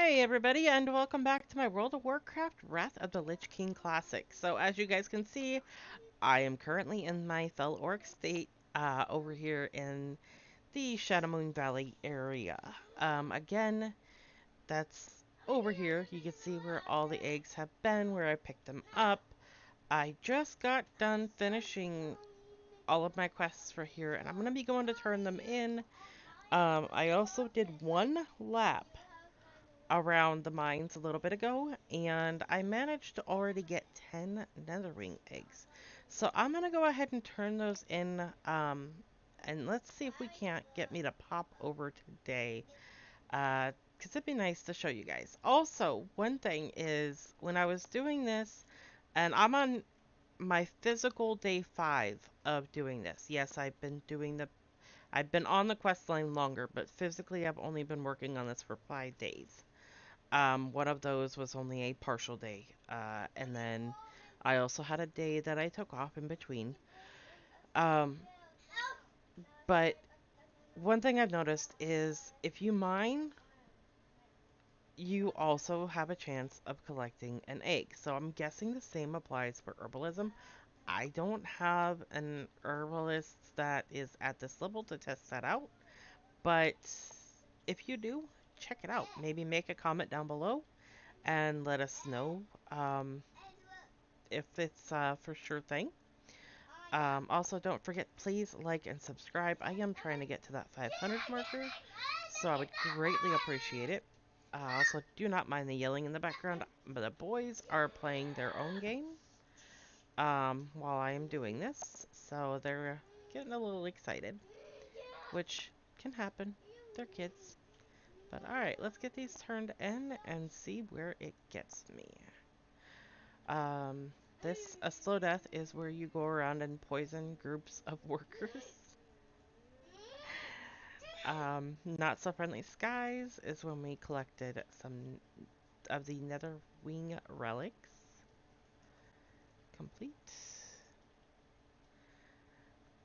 Hey everybody, and welcome back to my World of Warcraft Wrath of the Lich King Classic. So as you guys can see, I am currently in my Fel Orc state over here in the Shadowmoon Valley area. Again, that's over here. You can see where all the eggs have been, where I picked them up. I just got done finishing all of my quests for here, and I'm going to be going to turn them in. I also did one lap around the mines a little bit ago, and I managed to already get 10 Netherwing eggs. So I'm going to go ahead and turn those in, and let's see if we can't get me to pop over today, because it'd be nice to show you guys. Also, one thing is, when I was doing this, and I'm on my physical day 5 of doing this. Yes, I've been on the quest line longer, but physically I've only been working on this for 5 days. One of those was only a partial day, and then I also had a day that I took off in between. Um, but one thing I've noticed is if you mine, you also have a chance of collecting an egg. So I'm guessing the same applies for herbalism. I don't have an herbalist that is at this level to test that out, but if you do, check it out. Maybe make a comment down below and let us know. Um, if it's for sure thing. Also, don't forget, please like and subscribe. I am trying to get to that 500 marker, so I would greatly appreciate it. Also, do not mind the yelling in the background, but the boys are playing their own game while I am doing this, so they're getting a little excited, which can happen. They're kids. But alright, let's get these turned in and see where it gets me. Um, a slow death is where you go around and poison groups of workers. Not so friendly skies is when we collected some of the Netherwing relics. Complete.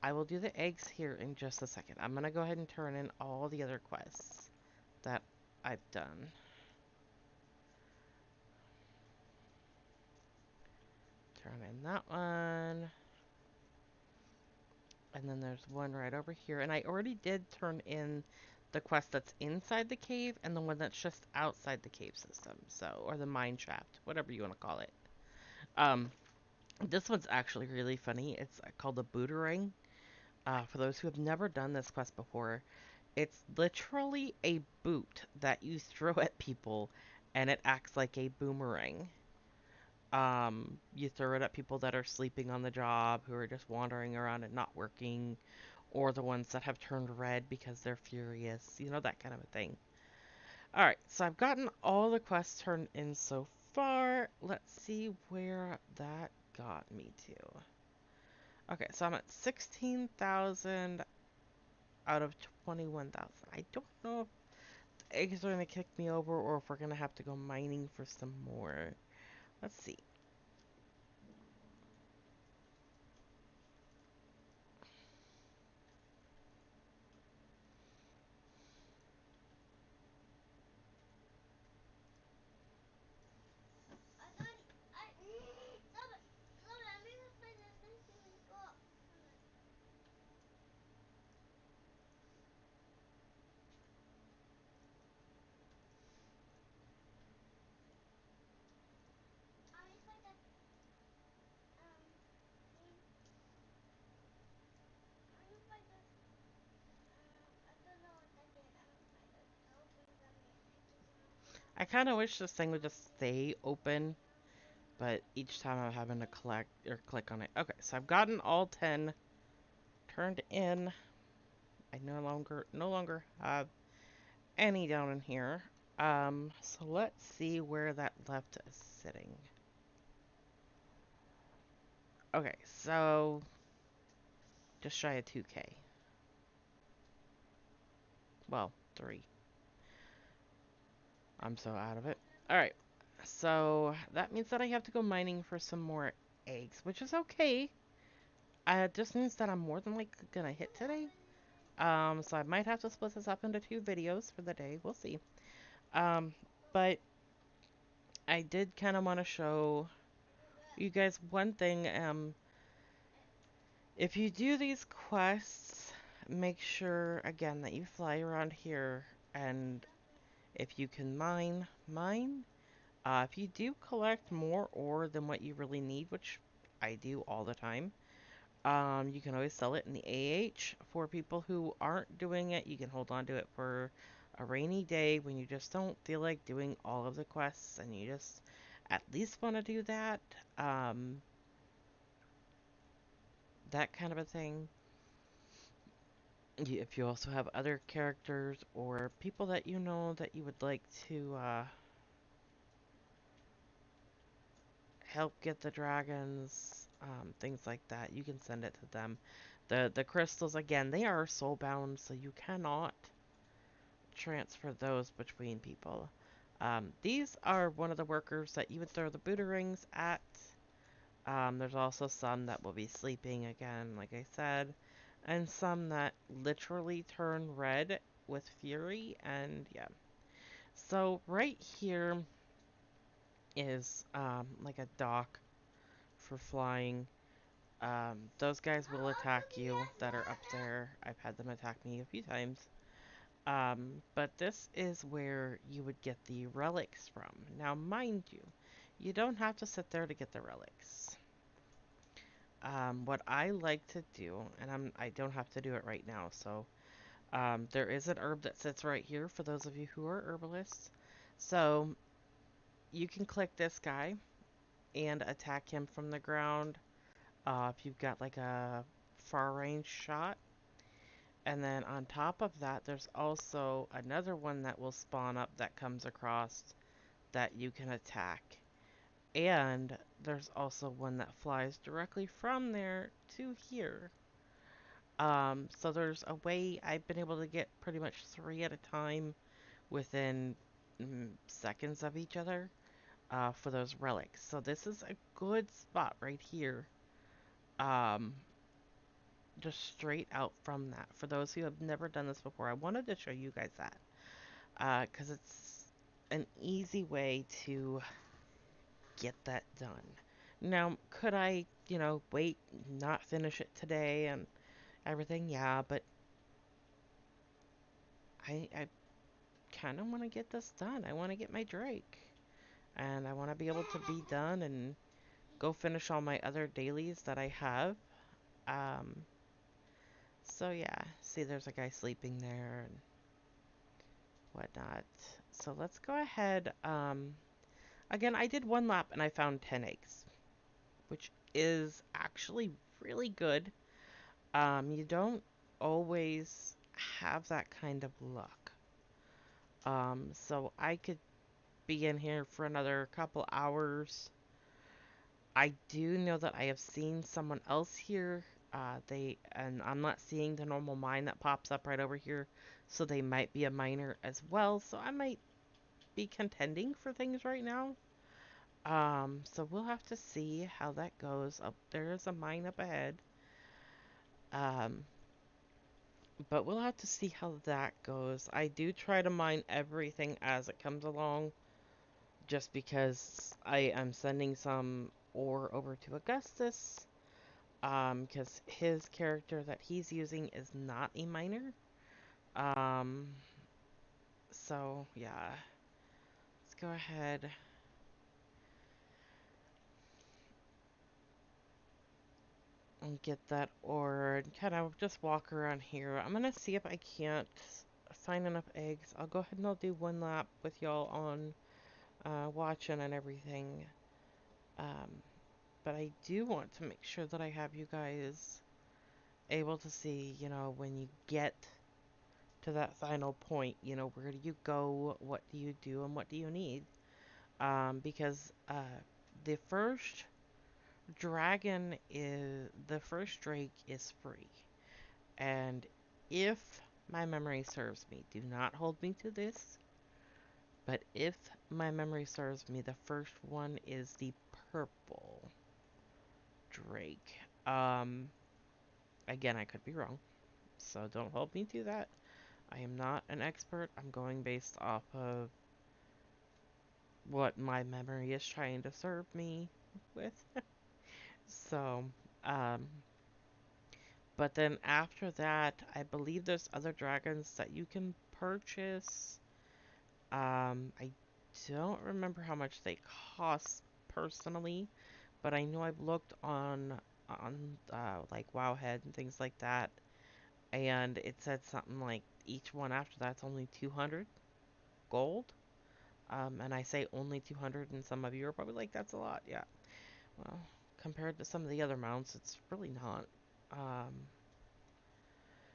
I will do the eggs here in just a second. I'm gonna go ahead and turn in all the other quests that I've done. Turn in that one. And then there's one right over here. And I already did turn in the quest that's inside the cave and the one that's just outside the cave system. So, or the mine shaft, whatever you want to call it. Um, this one's actually really funny. It's called the Booterang. For those who have never done this quest before, it's literally a boot that you throw at people and it acts like a boomerang. You throw it at people that are sleeping on the job, who are just wandering around and not working, or the ones that have turned red because they're furious, that kind of a thing. Alright, so I've gotten all the quests turned in so far. Let's see where that got me to. Okay, so I'm at 16,000 out of 21,000. I don't know if the eggs are going to kick me over or if we're going to have to go mining for some more. Let's see. I kind of wish this thing would just stay open, but each time I'm having to collect or click on it. Okay, so I've gotten all 10 turned in. I no longer have any down in here. So let's see where that left is sitting. Okay, so just shy of 2K. Well, 3. I'm so out of it. Alright, so that means that I have to go mining for some more eggs, which is okay. It just means that I'm more than likely gonna hit today. So I might have to split this up into 2 videos for the day. We'll see. Um, But I did kind of want to show you guys one thing. If you do these quests, make sure again that you fly around here, and if you can mine. If you do collect more ore than what you really need, which I do all the time, you can always sell it in the AH. For people who aren't doing it, you can hold on to it for a rainy day when you just don't feel like doing all of the quests and you just at least want to do that. Um, that kind of a thing. If you also have other characters or people that you know that you would like to help get the dragons, things like that, you can send it to them. The crystals again, they are soul bound, so you cannot transfer those between people. These are one of the workers that you would throw the booterangs at. There's also some that will be sleeping again, like I said, and some that literally turn red with fury, and yeah. So right here is like a dock for flying. Those guys will attack you that are up there. I've had them attack me a few times. But this is where you would get the relics from. Now, mind you, you don't have to sit there to get the relics. What I like to do, and I don't have to do it right now, so there is an herb that sits right here for those of you who are herbalists. So you can click this guy and attack him from the ground. If you've got like a far range shot. And then on top of that, there's also another one that will spawn up that comes across that you can attack. And there's also one that flies directly from there to here. So there's a way I've been able to get pretty much three at a time within seconds of each other for those relics. So this is a good spot right here. Um, just straight out from that. For those who have never done this before, I wanted to show you guys that. Because it's an easy way to get that done. Now, could I, wait, not finish it today and everything? Yeah, but I kind of want to get this done. I want to get my Drake. And I want to be able to be done and go finish all my other dailies that I have. Um, so yeah, see there's a guy sleeping there and whatnot. So let's go ahead. Again, I did one lap and I found 10 eggs, which is actually really good. You don't always have that kind of luck. So I could be in here for another couple hours. I do know that I have seen someone else here. And I'm not seeing the normal mine that pops up right over here, so they might be a miner as well. So I might be contending for things right now. So we'll have to see how that goes. Up there is a mine up ahead. Um, but we'll have to see how that goes. I do try to mine everything as it comes along, just because I am sending some ore over to Augustus. Because his character that he's using is not a miner. Um, so yeah, let's go ahead and get that ore and kind of just walk around here. I'm gonna see if I can't find enough eggs. I'll go ahead and I'll do one lap with y'all on watching and everything. Um, but I do want to make sure that I have you guys able to see, when you get to that final point, where do you go, what do you do, and what do you need? Because the first the first Drake is free. And if my memory serves me, do not hold me to this, but if my memory serves me, the first one is the purple Drake. Um, Again, I could be wrong, so don't hold me to that. I am not an expert. I'm going based off of what my memory is trying to serve me with. So, um, but then after that, I believe there's other dragons that you can purchase. I don't remember how much they cost personally, but I know I've looked on like Wowhead and things like that, and it said something like each one after that's only 200 gold. And I say only 200, and some of you are probably like, that's a lot. Yeah. Well, compared to some of the other mounts, it's really not. Um,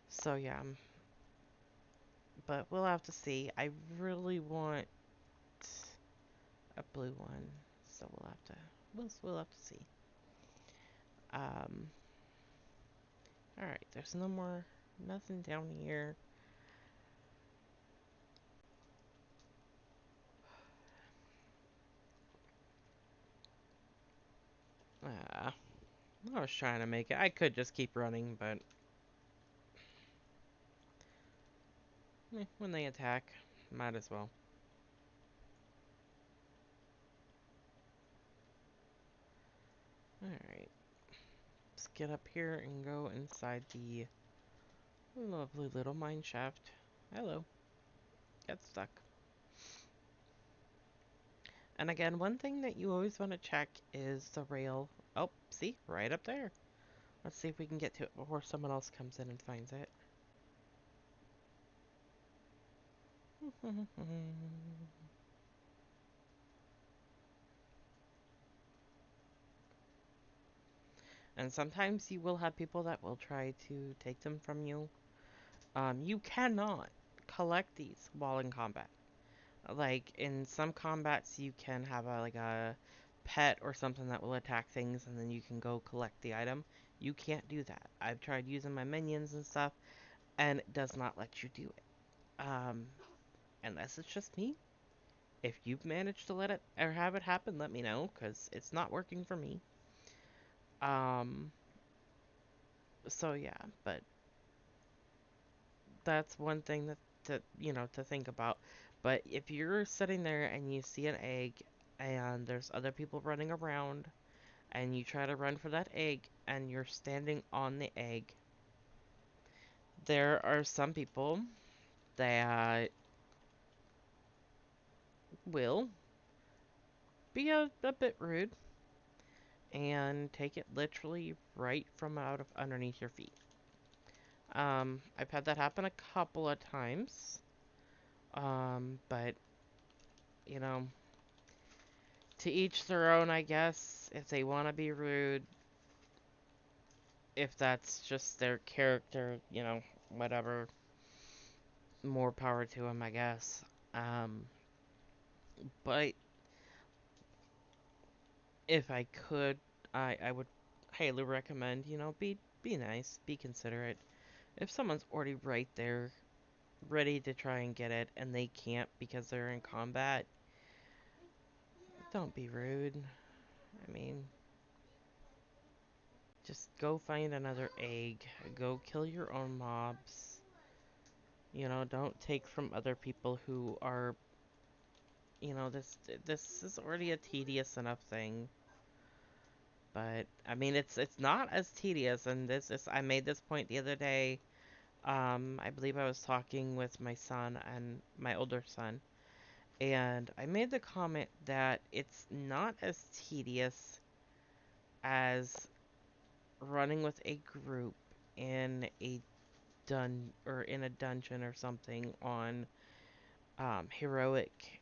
so yeah, but we'll have to see. I really want a blue one, so we'll have to see. Um, all right, there's no more nothing down here. Ah, I was trying to make it. I could just keep running, but when they attack, might as well. All right, let's get up here and go inside the lovely little mine shaft. Hello, got stuck. And again, one thing that you always want to check is the rail. Oh, see, right up there. Let's see if we can get to it before someone else comes in and finds it. And sometimes you will have people that will try to take them from you. You cannot collect these while in combat. Like in some combats, you can have like a pet or something that will attack things, and then you can go collect the item. You can't do that. I've tried using my minions and stuff, and it does not let you do it. Unless it's just me. If you've managed to let it or have it happen, let me know, because it's not working for me. Um, so yeah, but that's one thing to think about. But if you're sitting there and you see an egg and there's other people running around and you try to run for that egg and you're standing on the egg, there are some people that will be a bit rude and take it literally right from out of underneath your feet. I've had that happen a couple of times. But you know, to each their own, I guess. If they want to be rude, if that's just their character, whatever, more power to them, I guess. Um, but if I could, I would highly recommend, be nice, be considerate. If someone's already right there, ready to try and get it, and they can't because they're in combat, don't be rude. I mean, just go find another egg. Go kill your own mobs. Don't take from other people who are, this is already a tedious enough thing. But I mean, it's not as tedious, and this is I made this point the other day. I believe I was talking with my son and my older son, and I made the comment that it's not as tedious as running with a group in a in a dungeon or something on heroic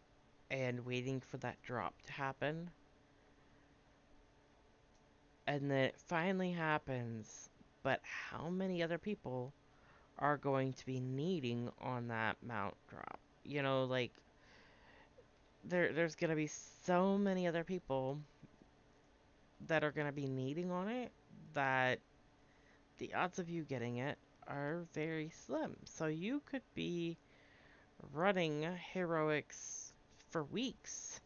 and waiting for that drop to happen. And then it finally happens. But how many other people are going to be needing on that mount drop? Like there's gonna be so many other people that are gonna be needing on it that the odds of you getting it are very slim. So you could be running heroics for weeks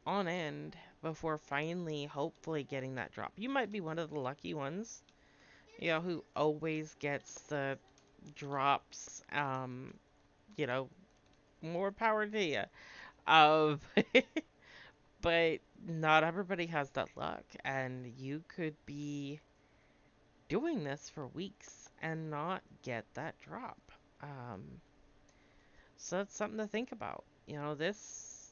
on end before finally, hopefully, getting that drop. You might be one of the lucky ones, who always gets the drops. You know, more power to you. Um, but not everybody has that luck, and you could be doing this for weeks and not get that drop. Um, so it's something to think about. This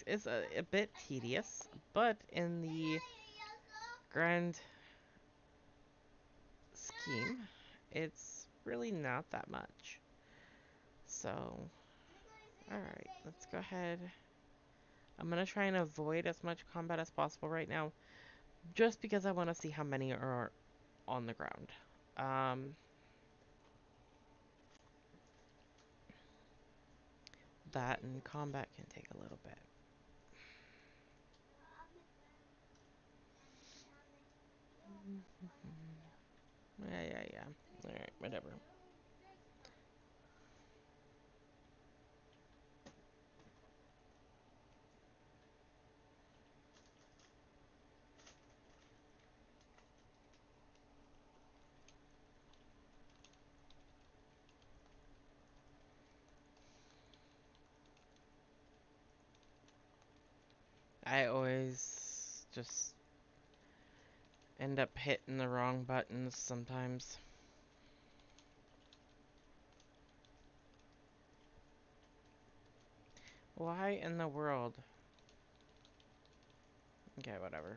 is a bit tedious, but in the grand scheme, it's really not that much. So, alright, let's go ahead. I'm gonna try and avoid as much combat as possible right now, just because I want to see how many are on the ground. Um, that and combat can take a little bit. Yeah, yeah, yeah. Alright, whatever. I always just end up hitting the wrong buttons sometimes. Why in the world? Okay, whatever.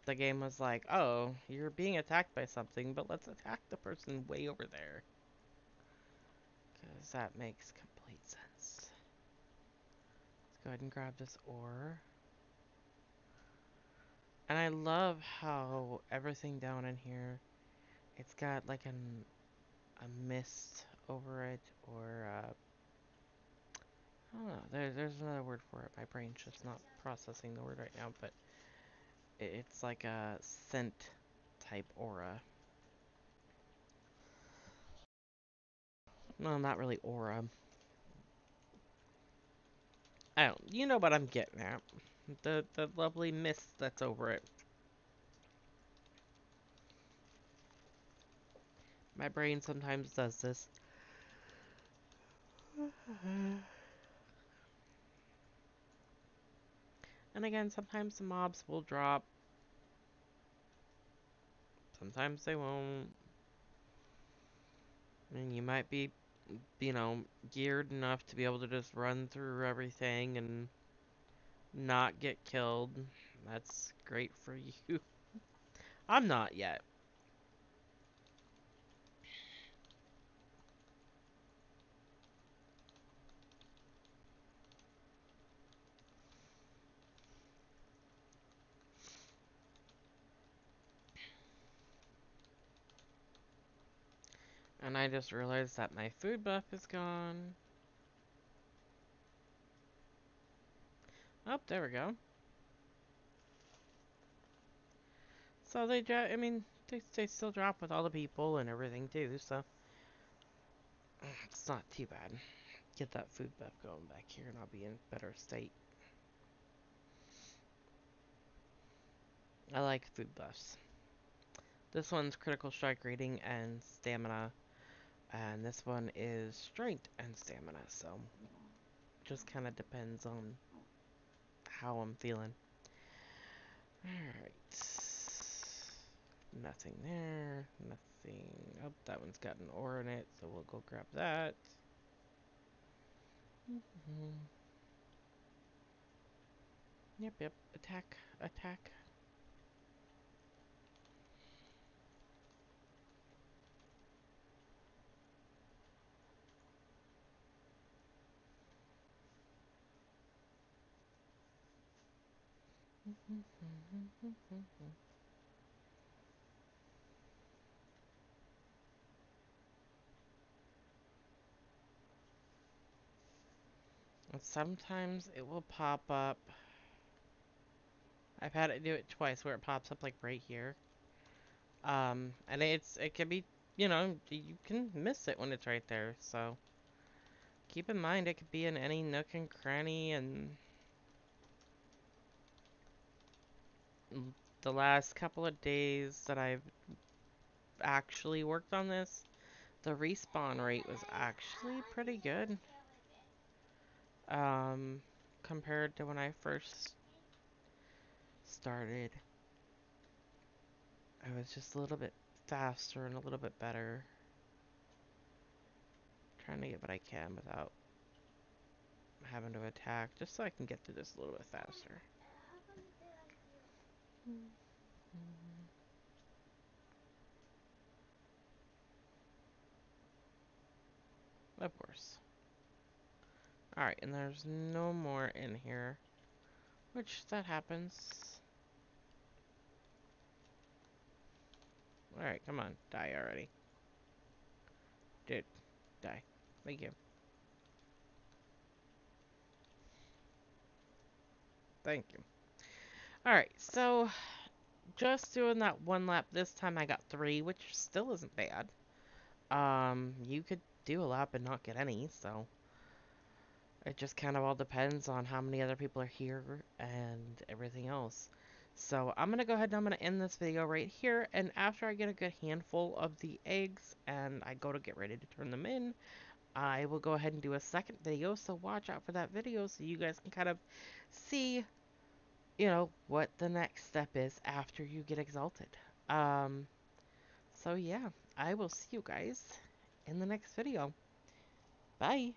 The game was like, oh, you're being attacked by something, but let's attack the person way over there. Because that makes complete sense. Let's go ahead and grab this ore. And I love how everything down in here, it's got like a mist over it, or I don't know. There's another word for it. My brain's just not processing the word right now, but it's like a scent type aura. No, not really aura. I don't. You know what I'm getting at. The lovely mist that's over it. My brain sometimes does this. And again, sometimes the mobs will drop. Sometimes they won't. And you might be, geared enough to be able to just run through everything and not get killed. That's great for you. I'm not yet. And I just realized that my food buff is gone. Oh, there we go. So I mean, they still drop with all the people and everything too, so it's not too bad. Get that food buff going back here and I'll be in better state. I like food buffs. This one's critical strike rating and stamina, and this one is strength and stamina, so just kind of depends on how I'm feeling. Alright. Nothing there. Nothing. Oh, that one's got an ore in it, so we'll go grab that. Yep, yep. Attack. Attack. And sometimes it will pop up. I've had it do it twice where it pops up like right here. And it can be, you can miss it when it's right there. So keep in mind it could be in any nook and cranny. And the last couple of days that I've actually worked on this, the respawn rate was actually pretty good. Compared to when I first started. I was just a little bit faster and a little bit better. Trying to get what I can without having to attack, just so I can get through this a little bit faster. Of course. Alright, and there's no more in here, which that happens. Alright, come on, die already. Dude, die. Thank you. Thank you. Alright, so just doing that one lap this time I got 3, which still isn't bad. You could do a lap and not get any, so it just kind of all depends on how many other people are here and everything else. So I'm going to go ahead and I'm going to end this video right here, and after I get a good handful of the eggs and I go to get ready to turn them in, I will go ahead and do a second video, so watch out for that video so you guys can kind of see, you know, what the next step is after you get exalted. Um, so yeah, I will see you guys in the next video. Bye!